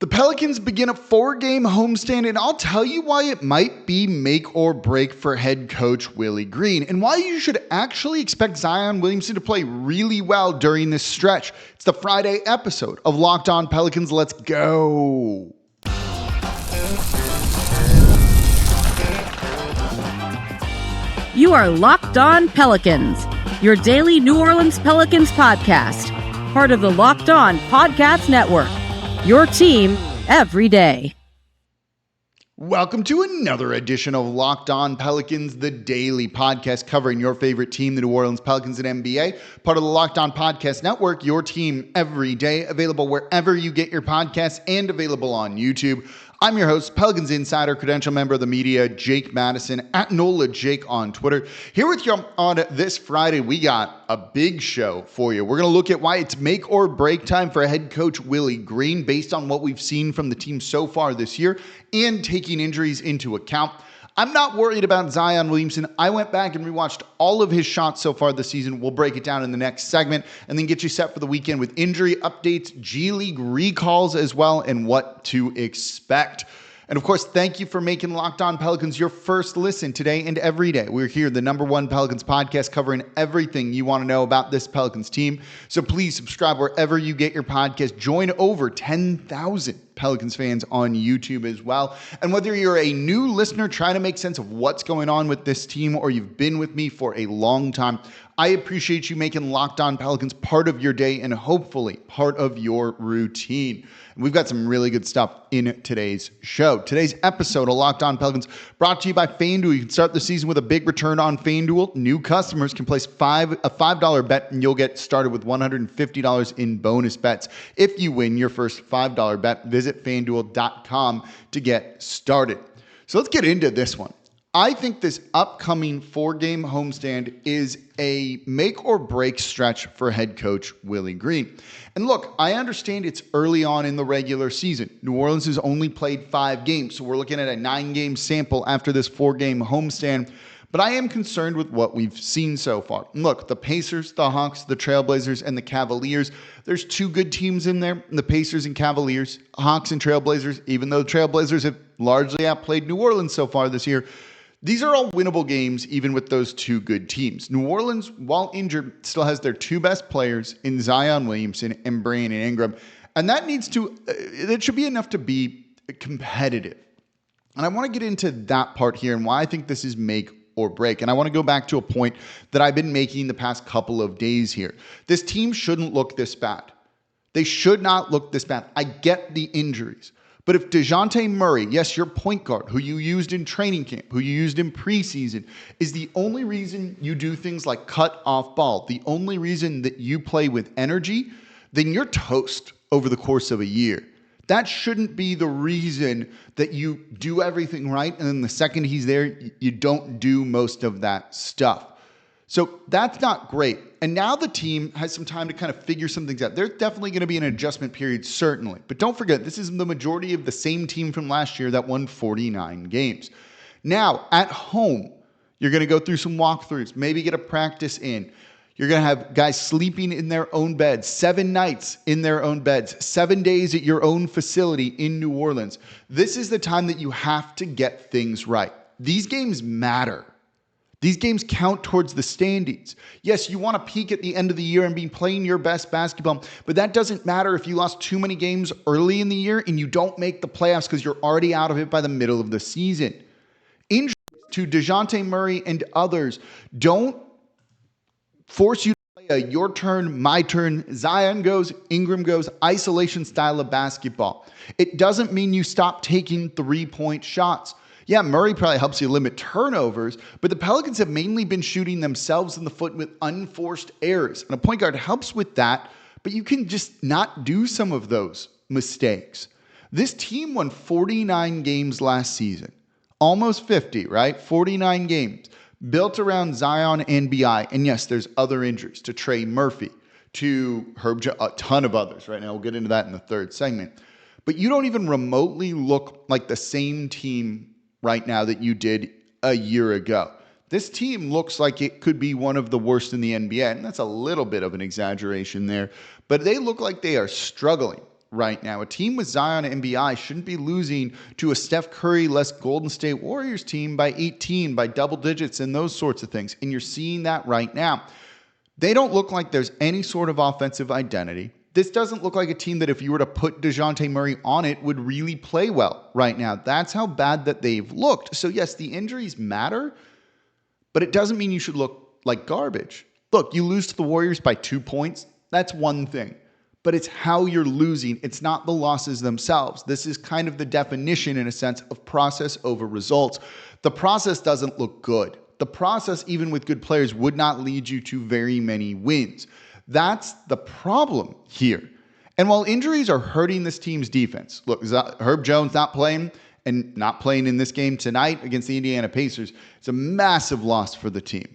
The Pelicans begin a 4-game homestand, and I'll tell you why it might be make or break for head coach Willie Green, and why you should actually expect Zion Williamson to play really well during this stretch. It's the Friday episode of Locked On Pelicans. Let's go. You are Locked On Pelicans, your daily New Orleans Pelicans podcast, part of the Locked On Podcast Network. Your team every day. Welcome to another edition of Locked On Pelicans, the daily podcast covering your favorite team, the New Orleans Pelicans and NBA, part of the Locked On Podcast Network, your team every day, available wherever you get your podcasts and available on YouTube. I'm your host, Pelicans Insider, credential member of the media, Jake Madison, at NOLA Jake on Twitter. Here with you on this Friday, we got a big show for you. We're going to look at why it's make or break time for head coach Willie Green based on what we've seen from the team so far this year and taking injuries into account. I'm not worried about Zion Williamson. I went back and rewatched all of his shots so far this season. We'll break it down in the next segment and then get you set for the weekend with injury updates, G League recalls as well, and what to expect. And of course, thank you for making Locked On Pelicans your first listen today and every day. We're here, the #1 Pelicans podcast, covering everything you want to know about this Pelicans team. So please subscribe wherever you get your podcast. Join over 10,000 Pelicans fans on YouTube as well. And whether you're a new listener trying to make sense of what's going on with this team or you've been with me for a long time, I appreciate you making Locked On Pelicans part of your day and hopefully part of your routine. And we've got some really good stuff in today's show. Today's episode of Locked On Pelicans brought to you by FanDuel. You can start the season with a big return on FanDuel. New customers can place a $5 bet and you'll get started with $150 in bonus bets. If you win your first $5 bet, visit FanDuel.com to get started. So let's get into this one. I think this upcoming 4-game homestand is a make or break stretch for head coach Willie Green. And look, I understand it's early on in the regular season. New Orleans has only played 5 games, so we're looking at a 9-game sample after this 4-game homestand. But I am concerned with what we've seen so far. And look, the Pacers, the Hawks, the Trailblazers, and the Cavaliers, there's 2 good teams in there, the Pacers and Cavaliers, Hawks and Trailblazers, even though the Trailblazers have largely outplayed New Orleans so far this year. These are all winnable games, even with those 2 good teams. New Orleans, while injured, still has their 2 best players in Zion Williamson and Brandon Ingram. And that should be enough to be competitive. And I want to get into that part here and why I think this is make or break. And I want to go back to a point that I've been making the past couple of days here. This team shouldn't look this bad. They should not look this bad. I get the injuries. But if Dejounte Murray, yes, your point guard, who you used in training camp, who you used in preseason, is the only reason you do things like cut off ball, the only reason that you play with energy, then you're toast over the course of a year. That shouldn't be the reason that you do everything right, and then the second he's there, you don't do most of that stuff. So that's not great. And now the team has some time to kind of figure some things out. There's definitely going to be an adjustment period, certainly. But don't forget, this is the majority of the same team from last year that won 49 games. Now, at home, you're going to go through some walkthroughs, maybe get a practice in. You're going to have guys sleeping in their own beds, 7 nights in their own beds, 7 days at your own facility in New Orleans. This is the time that you have to get things right. These games matter. These games count towards the standings. Yes, you want to peak at the end of the year and be playing your best basketball, but that doesn't matter if you lost too many games early in the year and you don't make the playoffs because you're already out of it by the middle of the season. Injuries to Dejounte Murray and others don't force you to play a your turn, my turn, Zion goes, Ingram goes, isolation style of basketball. It doesn't mean you stop taking 3-point shots. Yeah, Murray probably helps you limit turnovers, but the Pelicans have mainly been shooting themselves in the foot with unforced errors. And a point guard helps with that, but you can just not do some of those mistakes. This team won 49 games last season. Almost 50, right? 49 games. Built around Zion and BI. And yes, there's other injuries to Trey Murphy, to a ton of others right now. We'll get into that in the third segment. But you don't even remotely look like the same team right now that you did a year ago. This team looks like it could be one of the worst in the NBA, and that's a little bit of an exaggeration there, but they look like they are struggling. right now. A team with Zion and MBI shouldn't be losing to a Steph Curry-less Golden State Warriors team by 18, by double digits, and those sorts of things. And you're seeing that right now. They don't look like there's any sort of offensive identity. This doesn't look like a team that if you were to put Dejounte Murray on it would really play well right now. That's how bad that they've looked. So yes, the injuries matter, but it doesn't mean you should look like garbage. Look, you lose to the Warriors by 2 points. That's one thing. But it's how you're losing. It's not the losses themselves. This is kind of the definition, in a sense, of process over results. The process doesn't look good. The process, even with good players, would not lead you to very many wins. That's the problem here. And while injuries are hurting this team's defense, look, Herb Jones not playing and not playing in this game tonight against the Indiana Pacers, it's a massive loss for the team.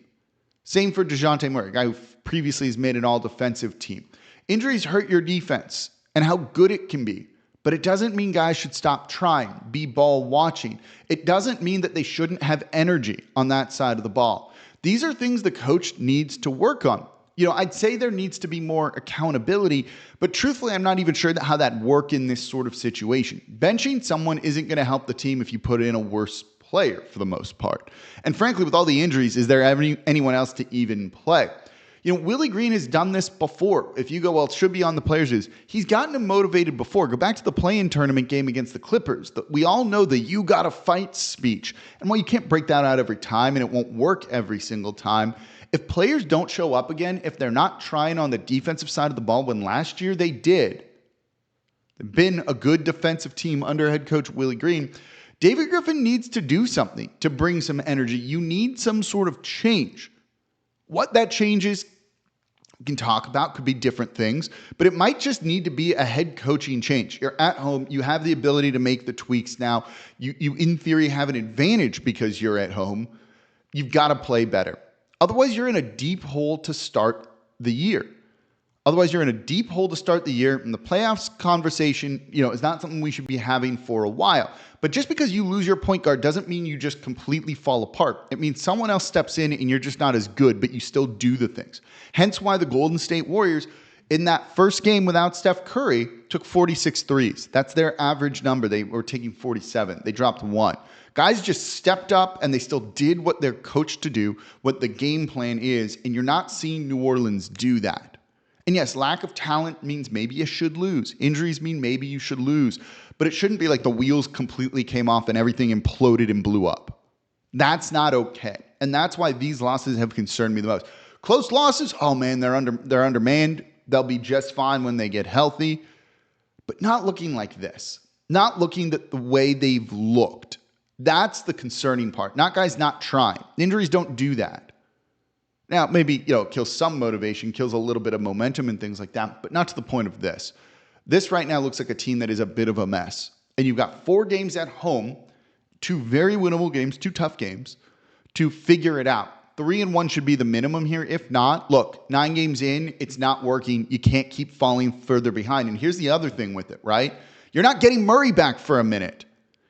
Same for Dejounte Murray, a guy who previously has made an all-defensive team. Injuries hurt your defense and how good it can be. But it doesn't mean guys should stop trying, be ball watching. It doesn't mean that they shouldn't have energy on that side of the ball. These are things the coach needs to work on. I'd say there needs to be more accountability, but truthfully, I'm not even sure how that'd work in this sort of situation. Benching someone isn't going to help the team if you put in a worse player for the most part. And frankly, with all the injuries, is there anyone else to even play? Willie Green has done this before. If you go, well, it should be on the players' is. He's gotten them motivated before. Go back to the play-in tournament game against the Clippers. We all know the "you gotta fight" speech. And while you can't break that out every time and it won't work every single time, if players don't show up again, if they're not trying on the defensive side of the ball when last year they did, they've been a good defensive team under head coach Willie Green, David Griffin needs to do something to bring some energy. You need some sort of change. What that change is, we can talk about, could be different things, but it might just need to be a head coaching change. You're at home. You have the ability to make the tweaks now. You in theory, have an advantage because you're at home. You've got to play better. Otherwise, you're in a deep hole to start the year. And the playoffs conversation, is not something we should be having for a while. But just because you lose your point guard doesn't mean you just completely fall apart. It means someone else steps in and you're just not as good, but you still do the things. Hence why the Golden State Warriors, in that first game without Steph Curry, took 46 threes. That's their average number. They were taking 47. They dropped 1. Guys just stepped up and they still did what they're coached to do, what the game plan is, and you're not seeing New Orleans do that. And yes, lack of talent means maybe you should lose. Injuries mean maybe you should lose. But it shouldn't be like the wheels completely came off and everything imploded and blew up. That's not okay. And that's why these losses have concerned me the most. Close losses, oh man, they're undermanned. They'll be just fine when they get healthy. But not looking like this. Not looking the way they've looked. That's the concerning part. Not guys not trying. Injuries don't do that. Now, maybe, kills some motivation, kills a little bit of momentum and things like that, but not to the point of this. This right now looks like a team that is a bit of a mess. And you've got 4 games at home, 2 very winnable games, 2 tough games, to figure it out. 3-1 should be the minimum here. If not, look, 9 games in, it's not working. You can't keep falling further behind. And here's the other thing with it, right? You're not getting Murray back for a minute.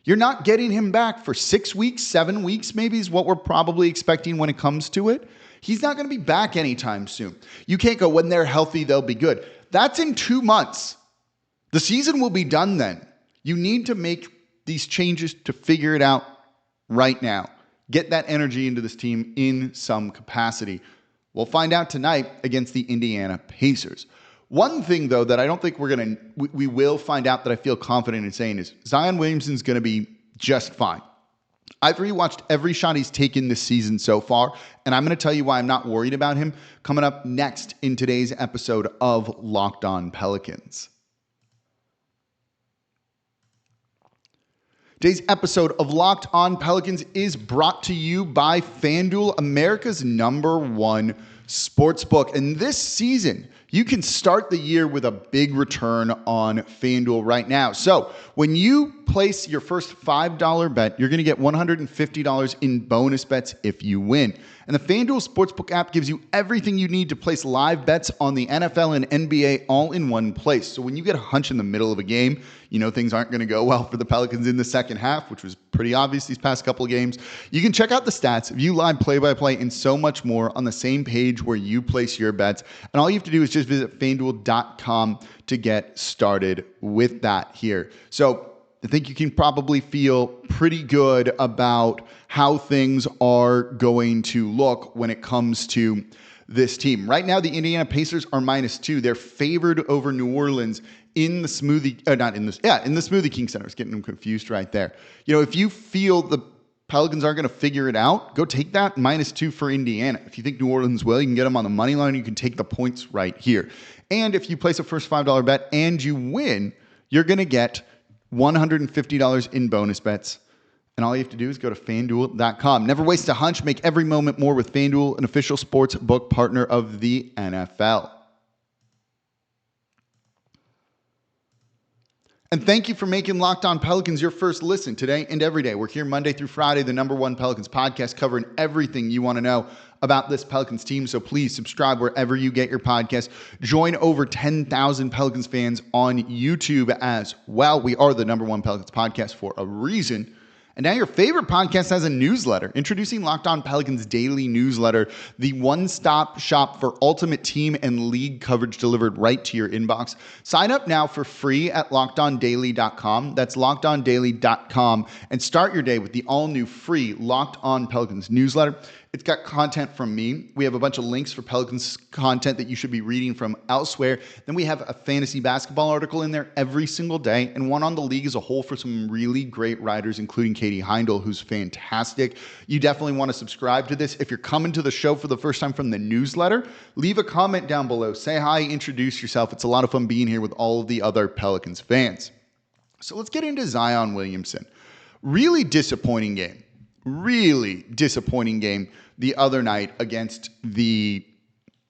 You're not getting him back for 6 weeks, 7 weeks maybe is what we're probably expecting when it comes to it. He's not going to be back anytime soon. You can't go, when they're healthy, they'll be good. That's in 2 months. The season will be done then. You need to make these changes to figure it out right now. Get that energy into this team in some capacity. We'll find out tonight against the Indiana Pacers. One thing, though, that I don't think we will find out that I feel confident in saying is Zion Williamson's going to be just fine. I've rewatched every shot he's taken this season so far, and I'm going to tell you why I'm not worried about him coming up next in today's episode of Locked On Pelicans. Today's episode of Locked On Pelicans is brought to you by FanDuel, America's #1 sportsbook. And this season, you can start the year with a big return on FanDuel right now. So when you place your first $5 bet, you're going to get $150 in bonus bets if you win. And the FanDuel Sportsbook app gives you everything you need to place live bets on the NFL and NBA all in one place. So when you get a hunch in the middle of a game, you know things aren't going to go well for the Pelicans in the second half, which was pretty obvious these past couple of games. You can check out the stats, view live play-by-play, and so much more on the same page where you place your bets. And all you have to do is just visit FanDuel.com to get started with that here. So I think you can probably feel pretty good about how things are going to look when it comes to this team. Right now, the Indiana Pacers are -2. They're favored over New Orleans in the Smoothie King Center. I was getting them confused right there. You know, if you feel the Pelicans aren't going to figure it out, go take that -2 for Indiana. If you think New Orleans will, you can get them on the money line. You can take the points right here. And if you place a first $5 bet and you win, you're going to get $150 in bonus bets. And all you have to do is go to FanDuel.com. Never waste a hunch. Make every moment more with FanDuel, an official sports book partner of the NFL. And thank you for making Locked On Pelicans your first listen today and every day. We're here Monday through Friday, the #1 Pelicans podcast, covering everything you want to know about this Pelicans team. So please subscribe wherever you get your podcast. Join over 10,000 Pelicans fans on YouTube as well. We are the #1 Pelicans podcast for a reason. And now your favorite podcast has a newsletter. Introducing Locked On Pelicans Daily Newsletter, the one-stop shop for ultimate team and league coverage delivered right to your inbox. Sign up now for free at LockedOnDaily.com. That's LockedOnDaily.com. And start your day with the all-new free Locked On Pelicans newsletter. It's got content from me. We have a bunch of links for Pelicans content that you should be reading from elsewhere. Then we have a fantasy basketball article in there every single day, and one on the league as a whole for some really great writers, including Katie Heindel, who's fantastic. You definitely want to subscribe to this. If you're coming to the show for the first time from the newsletter, leave a comment down below. Say hi, introduce yourself. It's a lot of fun being here with all of the other Pelicans fans. So let's get into Zion Williamson. Really disappointing game the other night against the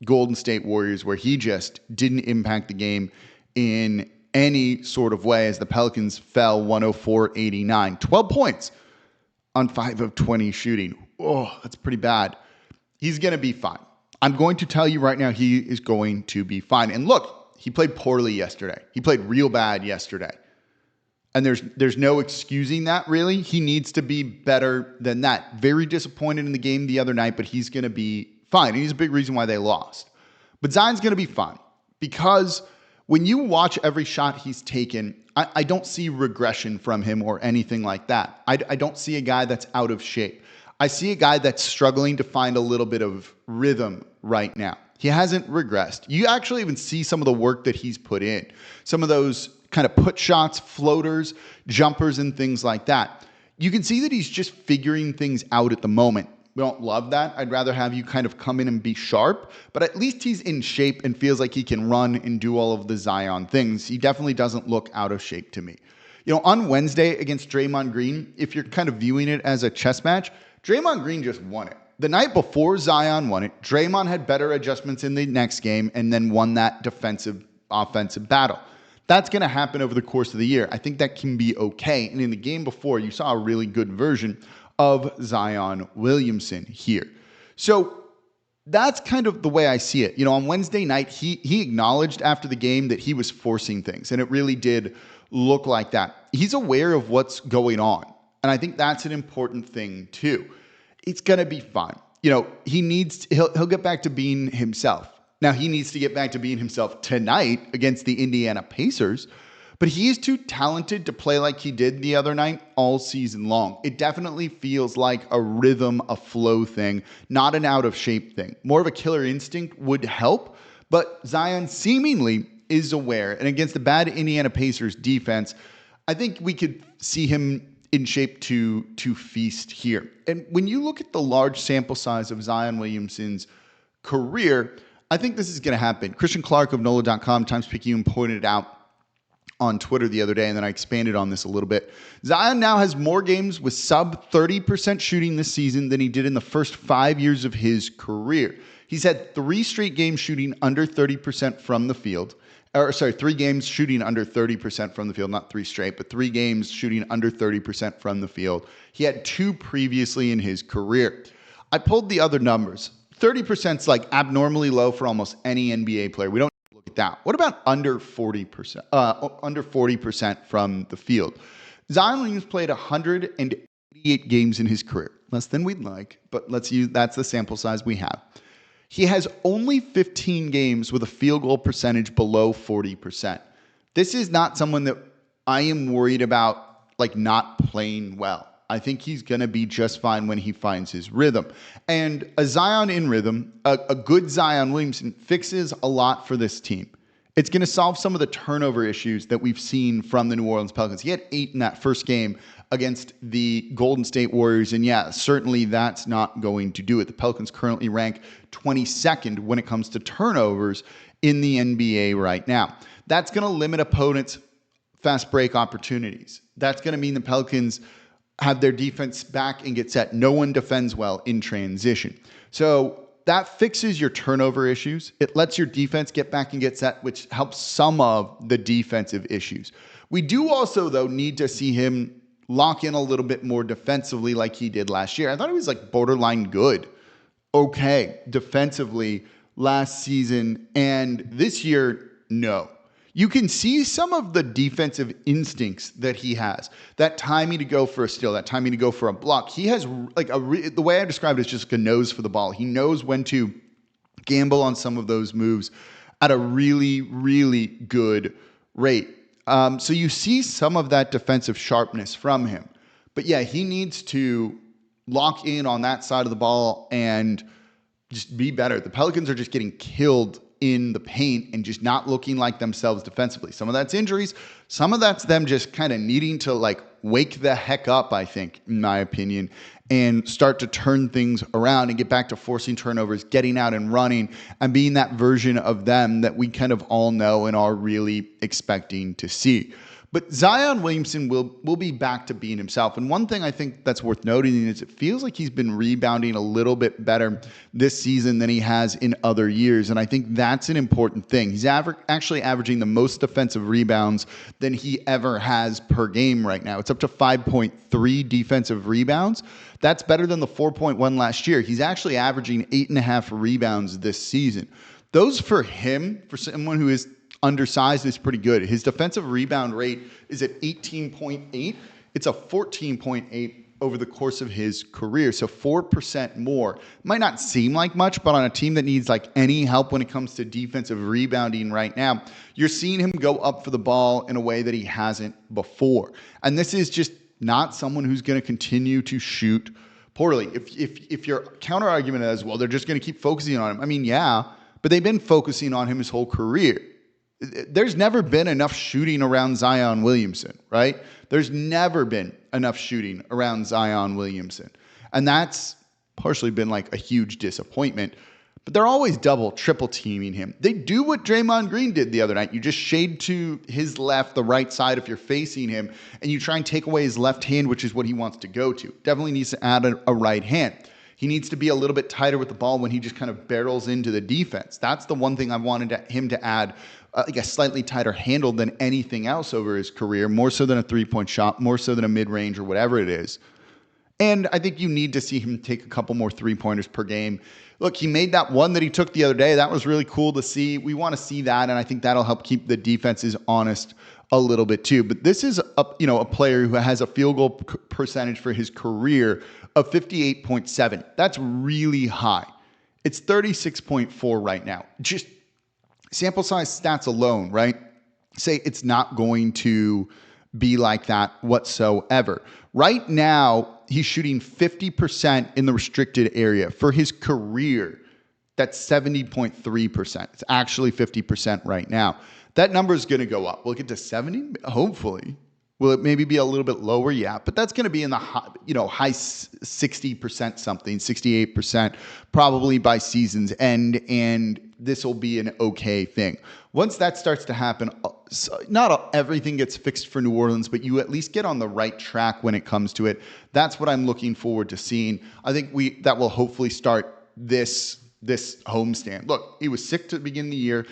Golden State Warriors, where he just didn't impact the game in any sort of way as the Pelicans fell 104-89. 12 points on 5 of 20 shooting. Oh, that's pretty bad. He's going to be fine. I'm going to tell you right now, he is going to be fine. And look, he played poorly yesterday. He played real bad yesterday. And there's no excusing that, really. He needs to be better than that. Very disappointed in the game the other night, but he's going to be fine. And he's a big reason why they lost. But Zion's going to be fine because when you watch every shot he's taken, I don't see regression from him or anything like that. I don't see a guy that's out of shape. I see a guy that's struggling to find a little bit of rhythm right now. He hasn't regressed. You actually even see some of the work that he's put in. Some of those kind of put shots, floaters, jumpers, and things like that. You can see that he's just figuring things out at the moment. We don't love that. I'd rather have you kind of come in and be sharp, but at least he's in shape and feels like he can run and do all of the Zion things. He definitely doesn't look out of shape to me. You know, on Wednesday against Draymond Green, if you're kind of viewing it as a chess match, Draymond Green just won it. The night before Zion won it, Draymond had better adjustments in the next game and then won that offensive battle. That's going to happen over the course of the year. I think that can be okay. And in the game before, you saw a really good version of Zion Williamson here. So that's kind of the way I see it. You know, on Wednesday night, he acknowledged after the game that he was forcing things, and it really did look like that. He's aware of what's going on, and I think that's an important thing too. It's going to be fine. You know, he'll get back to being himself. Now, he needs to get back to being himself tonight against the Indiana Pacers, but he is too talented to play like he did the other night all season long. It definitely feels like a rhythm, a flow thing, not an out-of-shape thing. More of a killer instinct would help, but Zion seemingly is aware. And against the bad Indiana Pacers defense, I think we could see him in shape to feast here. And when you look at the large sample size of Zion Williamson's career, I think this is going to happen. Christian Clark of NOLA.com, Times Picayune, pointed it out on Twitter the other day, and then I expanded on this a little bit. Zion now has more games with sub 30% shooting this season than he did in the first 5 years of his career. He's had 3 straight games shooting under 30% from the field. 3 games shooting under 30% from the field, not 3 straight, but 3 games shooting under 30% from the field. He had 2 previously in his career. I pulled the other numbers. 30% is like abnormally low for almost any NBA player. We don't look at that. What about under 40%? Under 40% from the field. Zion Williamson played 188 games in his career. Less than we'd like, but that's the sample size we have. He has only 15 games with a field goal percentage below 40%. This is not someone that I am worried about like not playing well. I think he's going to be just fine when he finds his rhythm. And a Zion in rhythm, a good Zion Williamson fixes a lot for this team. It's going to solve some of the turnover issues that we've seen from the New Orleans Pelicans. He had 8 in that first game against the Golden State Warriors. And yeah, certainly that's not going to do it. The Pelicans currently rank 22nd when it comes to turnovers in the NBA right now. That's going to limit opponents' fast break opportunities. That's going to mean the Pelicans have their defense back and get set. No one defends well in transition. So that fixes your turnover issues. It lets your defense get back and get set, which helps some of the defensive issues. We do also, though, need to see him lock in a little bit more defensively like he did last year. I thought he was like borderline good. Okay, defensively last season, and this year, no. You can see some of the defensive instincts that he has. That timing to go for a steal, that timing to go for a block. He has like the way I describe it is just like a nose for the ball. He knows when to gamble on some of those moves at a really, really good rate. So you see some of that defensive sharpness from him. But yeah, he needs to lock in on that side of the ball and just be better. The Pelicans are just getting killed in the paint and just not looking like themselves defensively. Some of that's injuries. Some of that's them just kind of needing to like wake the heck up, I think, in my opinion, and start to turn things around and get back to forcing turnovers, getting out and running, and being that version of them that we kind of all know and are really expecting to see. But Zion Williamson will be back to being himself. And one thing I think that's worth noting is it feels like he's been rebounding a little bit better this season than he has in other years. And I think that's an important thing. He's actually averaging the most defensive rebounds than he ever has per game right now. It's up to 5.3 defensive rebounds. That's better than the 4.1 last year. He's actually averaging 8.5 rebounds this season. Those for him, for someone who is undersized, is pretty good. His defensive rebound rate is at 18.8. It's a 14.8 over the course of his career. So 4% more. Might not seem like much, but on a team that needs like any help when it comes to defensive rebounding right now, you're seeing him go up for the ball in a way that he hasn't before. And this is just not someone who's going to continue to shoot poorly. If your counter argument is, well, they're just going to keep focusing on him. I mean, yeah, but they've been focusing on him his whole career. There's never been enough shooting around Zion Williamson, right? There's never been enough shooting around Zion Williamson. And that's partially been like a huge disappointment. But they're always double, triple teaming him. They do what Draymond Green did the other night. You just shade to his left, the right side if you're facing him, and you try and take away his left hand, which is what he wants to go to. Definitely needs to add a right hand. He needs to be a little bit tighter with the ball when he just kind of barrels into the defense. That's the one thing I wanted him to add, like a slightly tighter handle than anything else over his career, more so than a three-point shot, more so than a mid-range or whatever it is. And I think you need to see him take a couple more three-pointers per game. Look, he made that one that he took the other day. That was really cool to see. We want to see that, and I think that'll help keep the defenses honest a little bit too. But this is a player who has a field goal percentage for his career of 58.7. That's really high. It's 36.4 right now. Just sample size stats alone, right? Say it's not going to be like that whatsoever. Right now, he's shooting 50% in the restricted area. For his career, that's 70.3%. It's actually 50% right now. That number is going to go up. We'll get to 70, hopefully. Will it maybe be a little bit lower? Yeah, but that's going to be in the high 60% something, 68% probably by season's end, and this will be an okay thing. Once that starts to happen, not everything gets fixed for New Orleans, but you at least get on the right track when it comes to it. That's what I'm looking forward to seeing. I think that will hopefully start this homestand. Look, he was sick to begin the year.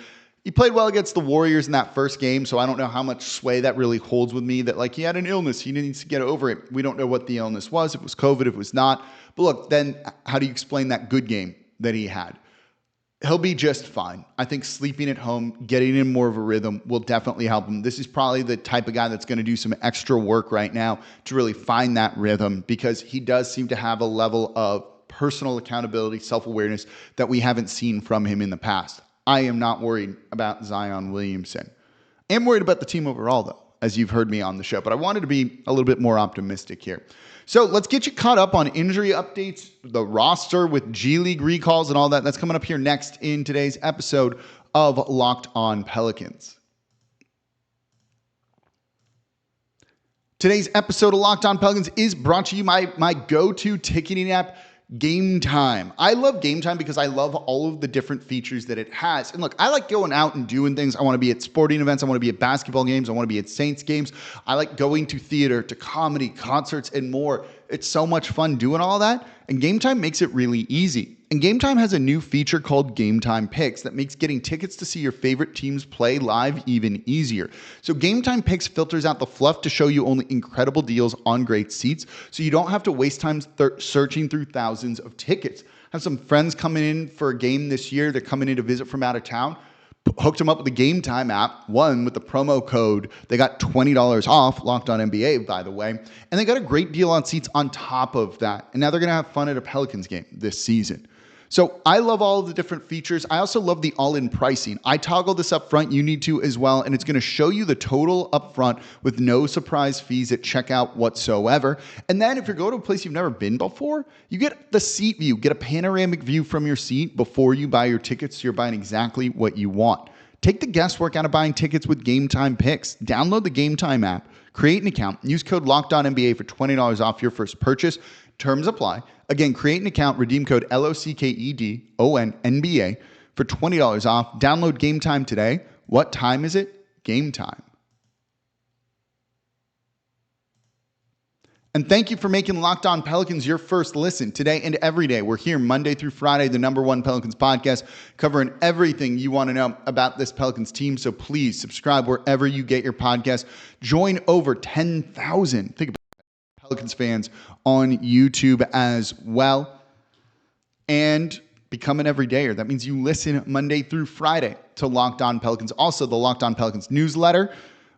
He played well against the Warriors in that first game, so I don't know how much sway that really holds with me, that like he had an illness. He needs to get over it. We don't know what the illness was. If it was COVID, if it was not. But look, then how do you explain that good game that he had? He'll be just fine. I think sleeping at home, getting in more of a rhythm will definitely help him. This is probably the type of guy that's going to do some extra work right now to really find that rhythm, because he does seem to have a level of personal accountability, self-awareness that we haven't seen from him in the past. I am not worried about Zion Williamson. I am worried about the team overall, though, as you've heard me on the show, but I wanted to be a little bit more optimistic here. So let's get you caught up on injury updates, the roster with G League recalls and all that. That's coming up here next in today's episode of Locked On Pelicans. Today's episode of Locked On Pelicans is brought to you by my go-to ticketing app, Game Time. I love Game Time because I love all of the different features that it has. And look, I like going out and doing things. I want to be at sporting events. I want to be at basketball games. I want to be at Saints games. I like going to theater, to comedy, concerts, and more. It's so much fun doing all that. And Game Time makes it really easy. And Game Time has a new feature called Game Time Picks that makes getting tickets to see your favorite teams play live even easier. So Game Time Picks filters out the fluff to show you only incredible deals on great seats, so you don't have to waste time searching through thousands of tickets. I have some friends coming in for a game this year. They're coming in to visit from out of town. Hooked them up with the Game Time app, one with the promo code. They got $20 off, Locked On NBA, by the way. And they got a great deal on seats on top of that. And now they're going to have fun at a Pelicans game this season. So I love all of the different features. I also love the all-in pricing. I toggle this up front. You need to as well. And it's going to show you the total up front with no surprise fees at checkout whatsoever. And then if you're going to a place you've never been before, you get the seat view. Get a panoramic view from your seat before you buy your tickets, so you're buying exactly what you want. Take the guesswork out of buying tickets with Game Time Picks. Download the Game Time app, create an account, use code LOCKEDONNBA for $20 off your first purchase. Terms apply. Again, create an account, redeem code LOCKEDONNBA for $20 off. Download Game Time today. What time is it? Game time. And thank you for making Locked On Pelicans your first listen today and every day. We're here Monday through Friday, the #1 Pelicans podcast, covering everything you want to know about this Pelicans team. So please subscribe wherever you get your podcasts. Join over 10,000. Think about Pelicans fans on YouTube as well, and become an everydayer. That means you listen Monday through Friday to Locked On Pelicans. Also, the Locked On Pelicans newsletter.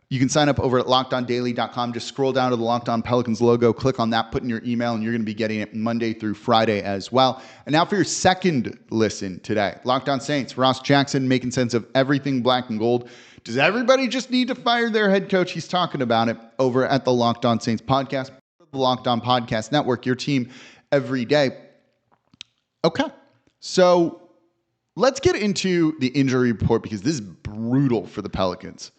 You can sign up over at LockedOnDaily.com. Just scroll down to the Locked On Pelicans logo, click on that, put in your email, and you're going to be getting it Monday through Friday as well. And now for your second listen today. Locked On Saints. Ross Jackson making sense of everything black and gold. Does everybody just need to fire their head coach? He's talking about it over at the Locked On Saints podcast. The Locked On Podcast Network, your team every day. Okay, so let's get into the injury report, because this is brutal for the Pelicans.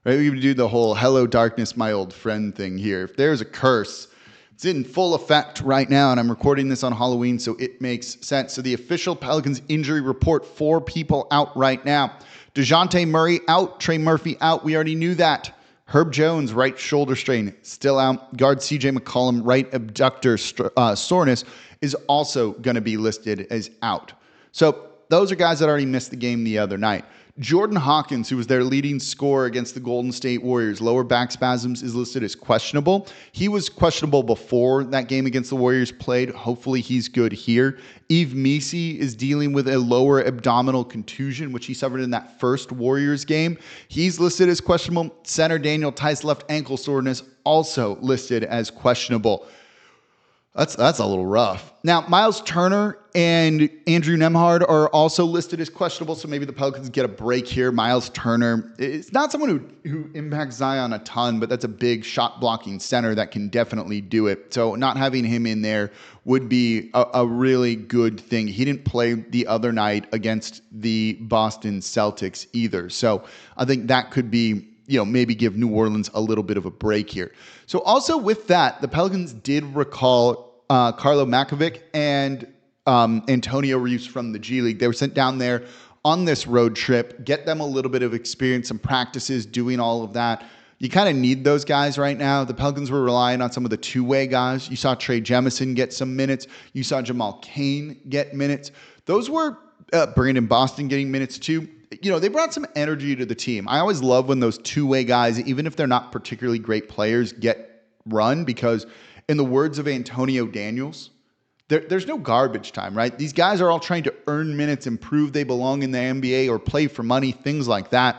Right? We can do the whole "hello darkness, my old friend" thing here. If there's a curse, it's in full effect right now, and I'm recording this on Halloween, so it makes sense. So the official Pelicans injury report: 4 people out right now. Dejounte Murray out, Trey Murphy out. We already knew that. Herb Jones, right shoulder strain, still out. Guard CJ McCollum, right abductor soreness, is also going to be listed as out. So those are guys that already missed the game the other night. Jordan Hawkins, who was their leading scorer against the Golden State Warriors, lower back spasms, is listed as questionable. He was questionable before that game against the Warriors played. Hopefully he's good here. Yves Missi is dealing with a lower abdominal contusion, which he suffered in that first Warriors game. He's listed as questionable. Center Daniel Tice, left ankle soreness, also listed as questionable. That's a little rough. Now, Miles Turner and Andrew Nembhard are also listed as questionable, so maybe the Pelicans get a break here. Miles Turner is not someone who impacts Zion a ton, but that's a big shot-blocking center that can definitely do it. So not having him in there would be a really good thing. He didn't play the other night against the Boston Celtics either. So I think that could be, maybe give New Orleans a little bit of a break here. So also with that, the Pelicans did recall Carlo Makovic and Antonio Reeves from the G League. They were sent down there on this road trip, get them a little bit of experience, some practices, doing all of that. You kind of need those guys right now. The Pelicans were relying on some of the two-way guys. You saw Trey Murphy get some minutes. You saw Jamal Cain get minutes. Those were Brandon Boston getting minutes too. they brought some energy to the team. I always love when those two-way guys, even if they're not particularly great players, get run, because in the words of Antonio Daniels, there's no garbage time, right? These guys are all trying to earn minutes and prove they belong in the NBA or play for money, things like that.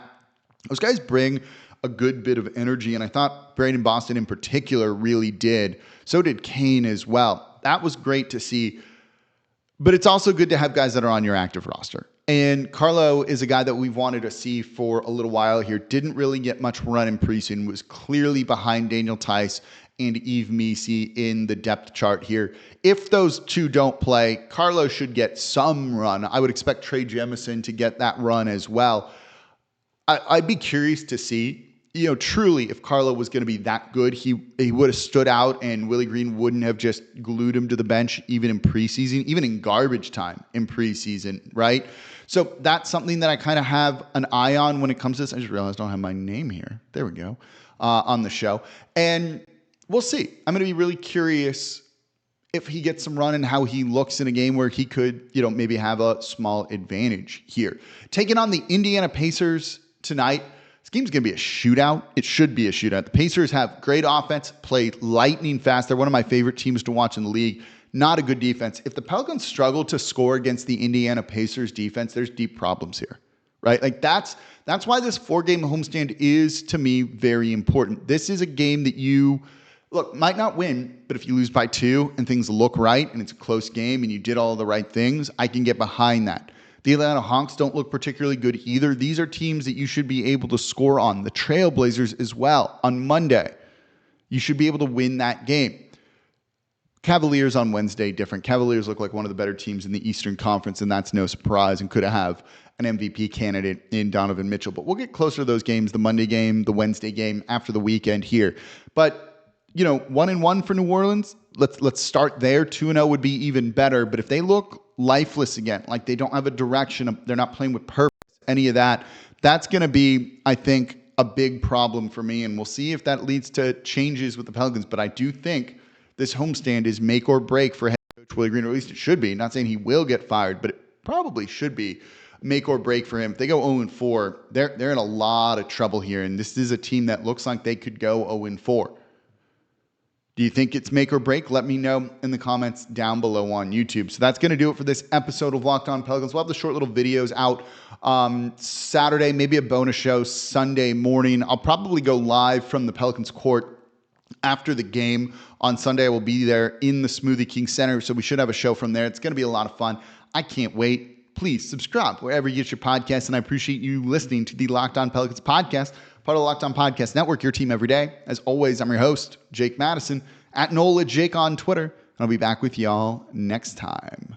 Those guys bring a good bit of energy, and I thought Brandon Boston in particular really did. So did Kane as well. That was great to see. But it's also good to have guys that are on your active roster. And Carlo is a guy that we've wanted to see for a little while here. Didn't really get much run in preseason. Was clearly behind Daniel Tice and Yves Missi in the depth chart here. If those two don't play, Carlo should get some run. I would expect Trey Murphy to get that run as well. I'd be curious to see, truly, if Carlo was going to be that good, he would have stood out and Willie Green wouldn't have just glued him to the bench even in preseason, even in garbage time in preseason, right? So that's something that I kind of have an eye on when it comes to this. I just realized I don't have my name here. There we go, on the show. And we'll see. I'm going to be really curious if he gets some run and how he looks in a game where he could, maybe have a small advantage here. Taking on the Indiana Pacers tonight. This game's going to be a shootout. It should be a shootout. The Pacers have great offense, play lightning fast. They're one of my favorite teams to watch in the league. Not a good defense. If the Pelicans struggle to score against the Indiana Pacers defense, there's deep problems here, right? Like that's why this 4-game homestand is, to me, very important. This is a game that you, might not win, but if you lose by 2 and things look right and it's a close game and you did all the right things, I can get behind that. The Atlanta Hawks don't look particularly good either. These are teams that you should be able to score on. The Trailblazers as well on Monday. You should be able to win that game. Cavaliers on Wednesday, different. Cavaliers look like one of the better teams in the Eastern Conference, and that's no surprise, and could have an MVP candidate in Donovan Mitchell. But we'll get closer to those games, the Monday game, the Wednesday game, after the weekend here. But, 1-1 for New Orleans, let's start there. 2-0 would be even better. But if they look lifeless again, like they don't have a direction, they're not playing with purpose, any of that, that's going to be, I think, a big problem for me. And we'll see if that leads to changes with the Pelicans. But I do think this homestand is make or break for head coach Willie Green, or at least it should be. Not saying he will get fired, but it probably should be make or break for him. If they go 0-4, they're in a lot of trouble here. And this is a team that looks like they could go 0-4. Do you think it's make or break? Let me know in the comments down below on YouTube. So that's going to do it for this episode of Locked On Pelicans. We'll have the short little videos out Saturday, maybe a bonus show Sunday morning. I'll probably go live from the Pelicans court after the game on Sunday. I will be there in the Smoothie King Center, so we should have a show from there. It's going to be a lot of fun. I can't wait. Please subscribe wherever you get your podcasts, and I appreciate you listening to the Locked On Pelicans podcast, part of the Locked On Podcast Network, your team every day. As always, I'm your host, Jake Madison, at NOLA Jake on Twitter. I'll be back with y'all next time.